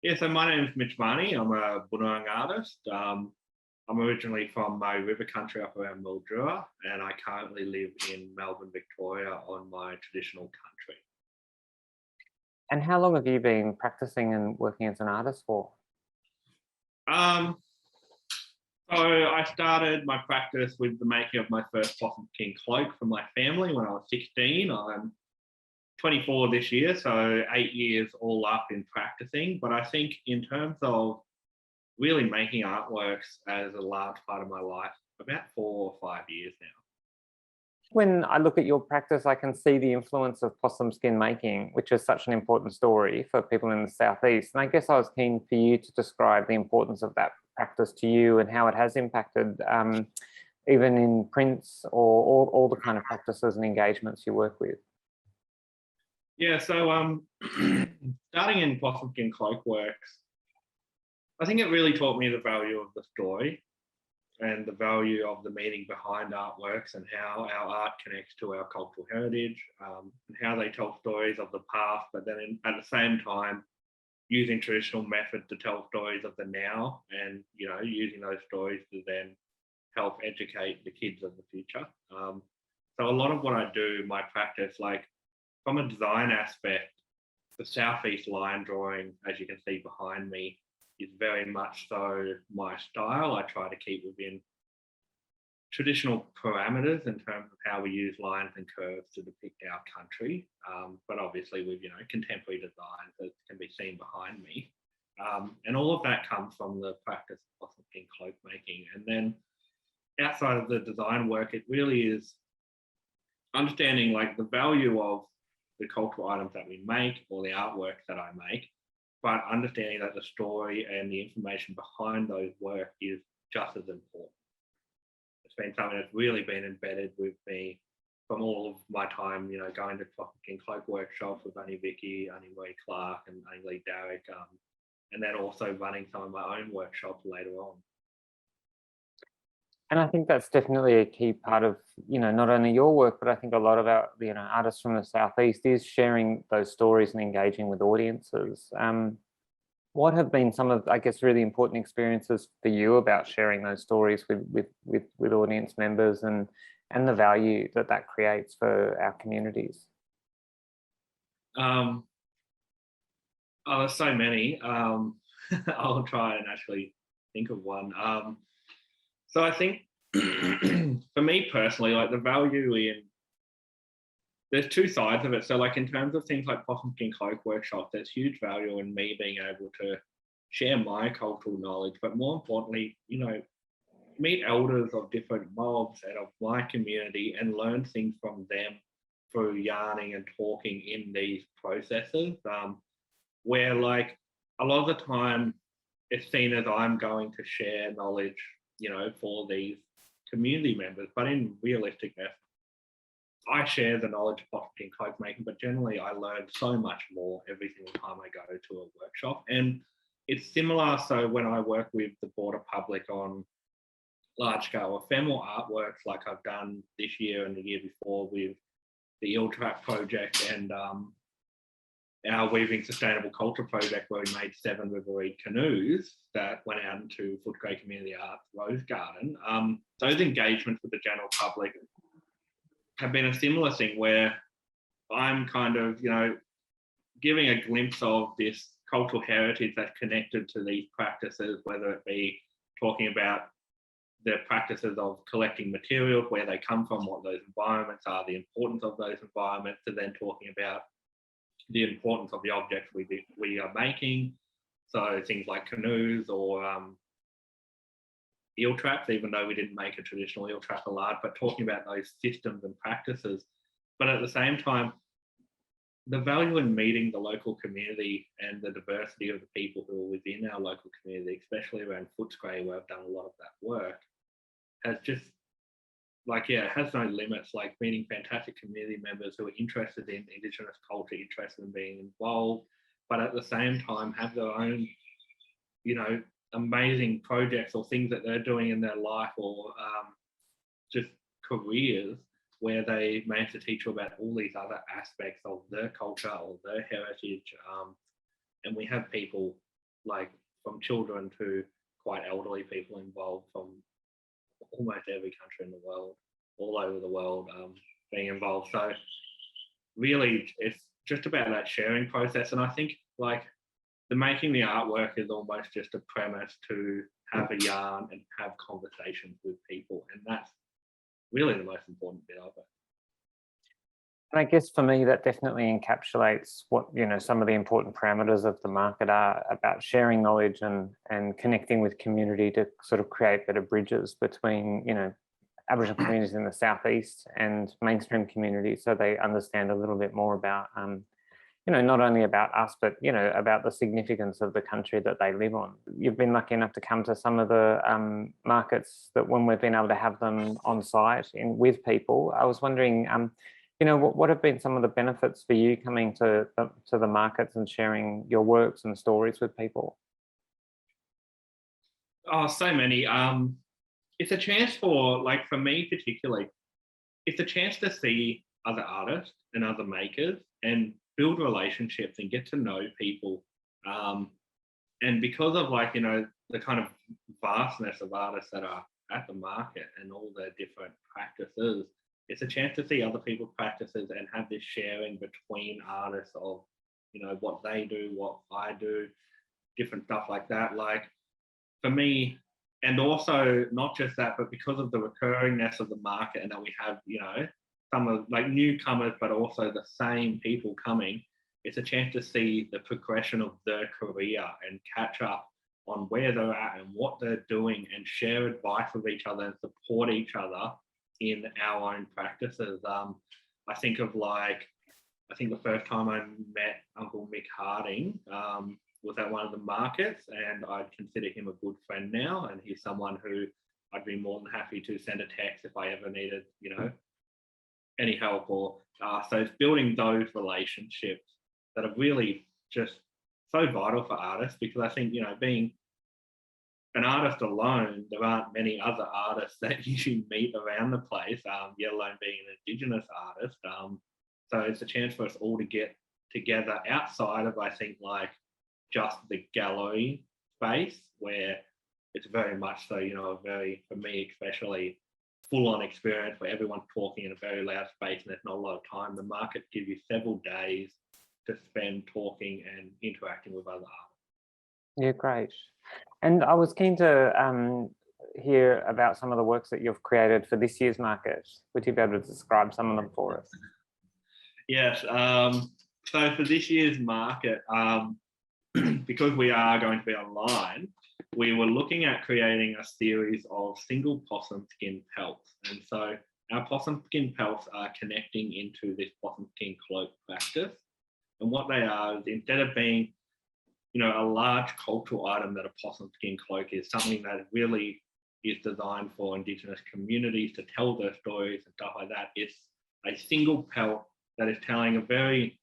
Yeah, so my name is Mitch Mahoney. I'm a Bunurong artist. I'm originally from my river country up around Mildura, and I currently live in Melbourne, Victoria on my traditional country. And how long have you been practicing and working as an artist for? Um, so I started my practice with the making of my first Possum King cloak for my family when I was 16. I'm 24 this year, so 8 years all up in practicing. But I think in terms of really making artworks as a large part of my life, about 4 or 5 years now. When I look at your practice, I can see the influence of possum skin making, which is such an important story for people in the Southeast. And I guess I was keen for you to describe the importance of that practice to you and how it has impacted even in prints or all the kind of practices and engagements you work with. Yeah, so starting in Possum King Cloakworks, I think it really taught me the value of the story and the value of the meaning behind artworks and how our art connects to our cultural heritage, and how they tell stories of the past, but then at the same time, using traditional methods to tell stories of the now and, using those stories to then help educate the kids of the future. So a lot of what I do, my practice, like from a design aspect, the Southeast line drawing, as you can see behind me, is very much so my style. I try to keep within traditional parameters in terms of how we use lines and curves to depict our country, but obviously with contemporary designs that can be seen behind me. And all of that comes from the practice of Possum King cloak making. And then outside of the design work, it really is understanding like the value of the cultural items that we make or the artwork that I make, but understanding that the story and the information behind those work is just as important. It's been something that's really been embedded with me from all of my time, going to Possum King cloak workshops with Annie Vicky, Annie Marie Clark, and Annie Lee Darrick, and then also running some of my own workshops later on. And I think that's definitely a key part of, not only your work, but I think a lot of our, artists from the Southeast is sharing those stories and engaging with audiences. What have been some of, I guess, really important experiences for you about sharing those stories with audience members and the value that creates for our communities? Oh, there's so many. I'll try and actually think of one. So I think for me personally, like the value in, there's two sides of it. So like in terms of things like Possum King cloak workshop, there's huge value in me being able to share my cultural knowledge, but more importantly, meet elders of different mobs and of my community and learn things from them through yarning and talking in these processes, where like a lot of the time it's seen as I'm going to share knowledge, for these community members, but in realisticness, I share the knowledge of Possum King cloak making, but generally I learn so much more every single time I go to a workshop. And it's similar, so when I work with the broader public on large scale ephemeral artworks like I've done this year and the year before with the Eel Trap project and our Weaving Sustainable Culture project, where we made 7 River Reed canoes that went out into Footscray Community Arts Rose Garden. Those engagements with the general public have been a similar thing where I'm kind of, giving a glimpse of this cultural heritage that's connected to these practices, whether it be talking about the practices of collecting materials, where they come from, what those environments are, the importance of those environments, and then talking about the importance of the objects we are making. So things like canoes or eel traps, even though we didn't make a traditional eel trap a lot, but talking about those systems and practices. But at the same time, the value in meeting the local community and the diversity of the people who are within our local community, especially around Footscray, where I've done a lot of that work, has just it has no limits, like meeting fantastic community members who are interested in Indigenous culture, interested in being involved, but at the same time have their own, amazing projects or things that they're doing in their life or just careers where they manage to teach you about all these other aspects of their culture or their heritage. And we have people like from children to quite elderly people involved from almost every country in the world, all over the world, being involved. So really, it's just about that sharing process. And I think like the making the artwork is almost just a premise to have a yarn and have conversations with people. And that's really the most important bit of it. And I guess for me, that definitely encapsulates what, some of the important parameters of the market are about sharing knowledge and connecting with community to sort of create better bridges between, Aboriginal communities in the southeast and mainstream communities, so they understand a little bit more about, not only about us, but, about the significance of the country that they live on. You've been lucky enough to come to some of the markets that when we've been able to have them on site with people. I was wondering, what have been some of the benefits for you coming to the markets and sharing your works and stories with people? Oh, so many. It's a chance for, like, for me particularly, it's a chance to see other artists and other makers and build relationships and get to know people. And because of, like, the kind of vastness of artists that are at the market and all their different practices, it's a chance to see other people's practices and have this sharing between artists of, what they do, what I do, different stuff like that. Like for me, and also not just that, but because of the recurringness of the market and that we have, some of like newcomers, but also the same people coming, it's a chance to see the progression of their career and catch up on where they're at and what they're doing and share advice with each other and support each other in our own practices. I think the first time I met Uncle Mick Harding was at one of the markets, and I'd consider him a good friend now, and he's someone who I'd be more than happy to send a text if I ever needed, any help. Or so it's building those relationships that are really just so vital for artists, because I think, being an artist alone, there aren't many other artists that you meet around the place, let alone being an Indigenous artist. So it's a chance for us all to get together outside of, I think, like just the gallery space, where it's very much so, a very, for me especially, full-on experience where everyone's talking in a very loud space and there's not a lot of time. The market gives you several days to spend talking and interacting with other artists. Yeah, great. And I was keen to hear about some of the works that you've created for this year's market. Would you be able to describe some of them for us? Yes. So for this year's market, because we are going to be online, we were looking at creating a series of single possum skin pelts. And so our possum skin pelts are connecting into this possum skin cloak practice. And what they are is, instead of being, a large cultural item that a possum skin cloak is, something that really is designed for Indigenous communities to tell their stories and stuff like that. It's a single pelt that is telling a very,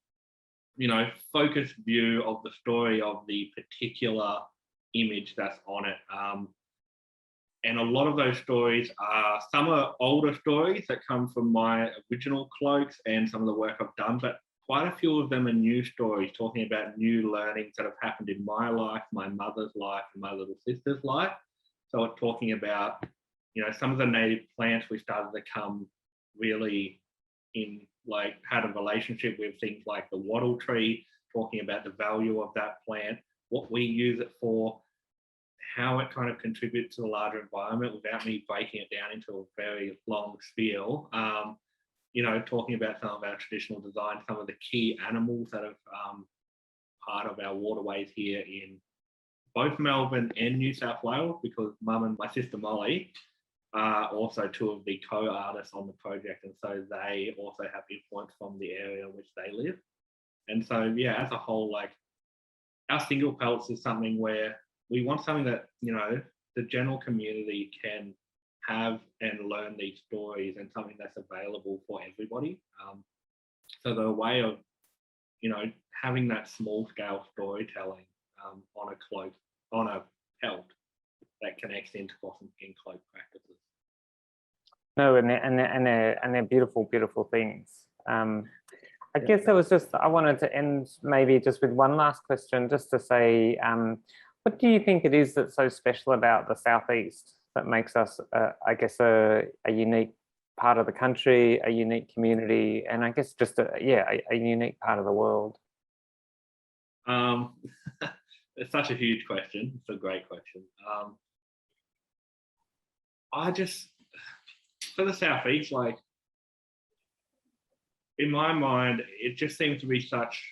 focused view of the story of the particular image that's on it. And a lot of those stories are, some are older stories that come from my original cloaks and some of the work I've done, but quite a few of them are new stories talking about new learnings that have happened in my life, my mother's life, and my little sister's life. So it's talking about, some of the native plants we started to come really in, like, had a relationship with, things like the wattle tree, talking about the value of that plant, what we use it for, how it kind of contributes to the larger environment without me breaking it down into a very long spiel. Talking about some of our traditional design, some of the key animals that are part of our waterways here in both Melbourne and New South Wales, because Mum and my sister Molly are also two of the co-artists on the project, and so they also have influence from the area in which they live. And so, yeah, as a whole, like, our single pelts is something where we want something that, the general community can have and learn these stories, and something that's available for everybody. So the way of, having that small scale storytelling on a cloak, on a pelt that connects into possum skin cloak practices. No, and they're beautiful, beautiful things. I guess I wanted to end maybe just with one last question, just to say, What do you think it is that's so special about the Southeast that makes us, I guess, a unique part of the country, a unique community, and I guess just a unique part of the world? Um, it's such a huge question. It's a great question. I just, for the Southeast, like, in my mind, it just seems to be such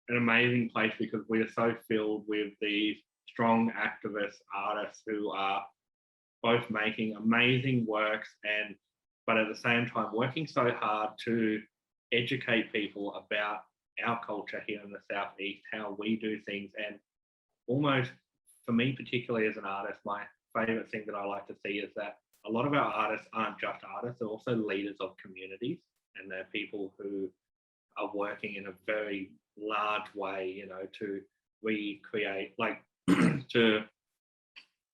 an amazing place because we are so filled with these strong activist artists who are both making amazing works but at the same time working so hard to educate people about our culture here in the Southeast, how we do things. And almost, for me particularly as an artist, my favorite thing that I like to see is that a lot of our artists aren't just artists, they're also leaders of communities, and they're people who are working in a very large way, you know, to recreate, like to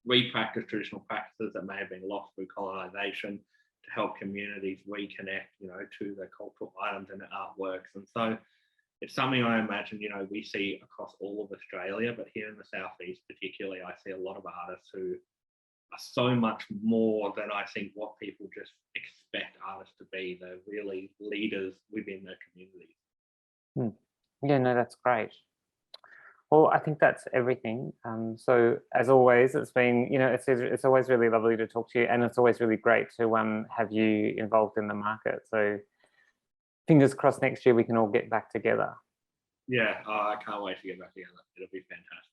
re-practice traditional practices that may have been lost through colonization, to help communities reconnect, you know, to their cultural items and their artworks. And so it's something I imagine, you know, we see across all of Australia, but here in the Southeast particularly, I see a lot of artists who are so much more than I think what people just expect artists to be. They're really leaders within their communities. Yeah, no, that's great. Well, I think that's everything. So as always, it's been, you know, it's always really lovely to talk to you, and it's always really great to have you involved in the market. So fingers crossed next year we can all get back together. Yeah, I can't wait to get back together. It'll be fantastic.